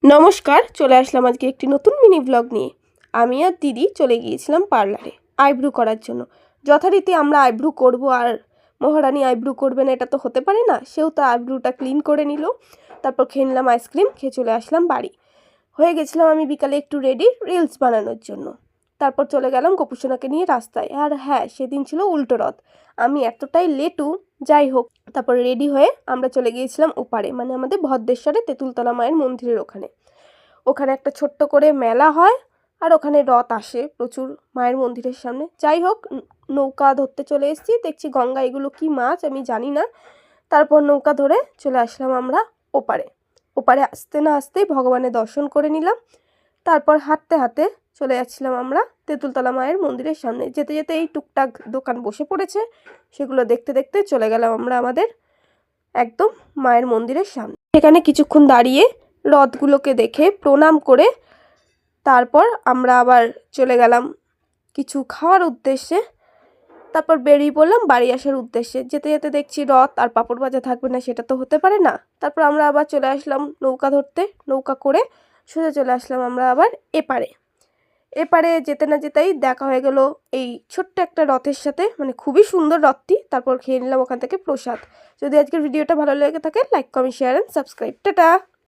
নমস্কার, চলে আসলাম আজকে একটি নতুন মিনি ব্লগ নিয়ে। আমি আর দিদি চলে গিয়েছিলাম পার্লারে আইব্রু করার জন্য। যথারীতি আমরা আইব্রু করব, আর মহারানী আইব্রু করবে না এটা তো হতে পারে না। সেও তো আইব্রুটা ক্লিন করে নিল। তারপর খেয়ে নিলাম আইসক্রিম, খেয়ে চলে আসলাম বাড়ি। হয়ে গেছিলাম আমি বিকালে একটু রেডি রিলস বানানোর জন্য। তারপর চলে গেলাম গোপুসোনাকে নিয়ে রাস্তায়। আর হ্যাঁ, সেদিন ছিল উল্টো রথ। আমি এতটাই লেটু, যাই হোক। তারপর রেডি হয়ে আমরা চলে গিয়েছিলাম ওপারে, মানে আমাদের ভদ্রেশ্বরে তেঁতুলতলা মায়ের মন্দিরের ওখানে। ওখানে একটা ছোট্ট করে মেলা হয়, আর ওখানে রথ আসে প্রচুর মায়ের মন্দিরের সামনে। যাই হোক, নৌকা ধরতে চলে এসেছি। দেখছি গঙ্গা, এগুলো কি মাছ আমি জানি না। তারপর নৌকা ধরে চলে আসলাম আমরা ওপারে। ওপারে আসতে না আসতেই ভগবানের দর্শন করে নিলাম। তারপর হাঁটতে হাঁটতে চলে যাচ্ছিলাম আমরা তেঁতুলতলা মায়ের মন্দিরের সামনে। যেতে যেতে এই টুকটাক দোকান বসে পড়েছে, সেগুলো দেখতে দেখতে চলে গেলাম আমরা আমাদের একদম মায়ের মন্দিরের সামনে। সেখানে কিছুক্ষণ দাঁড়িয়ে রথগুলোকে দেখে প্রণাম করে তারপর আমরা আবার চলে গেলাম কিছু খাওয়ার উদ্দেশ্যে। তারপর বেরিয়ে পড়লাম বাড়ি আসার উদ্দেশ্যে। যেতে যেতে দেখছি রথ আর পাঁপড় ভাজা থাকবে না, সেটা তো হতে পারে না। তারপর আমরা আবার চলে আসলাম নৌকা ধরতে। নৌকা করে সোজা চলে আসলাম আমরা আবার এপারে। এপারে যেতে না যেতেই দেখা হয়ে গেল এই ছোট্ট একটা রথের সাথে, মানে খুবই সুন্দর রথটি। তারপর খেয়ে নিলাম ওখান থেকে প্রসাদ। যদি আজকের ভিডিওটা ভালো লেগে থাকে, like comment share and subscribe. Tata.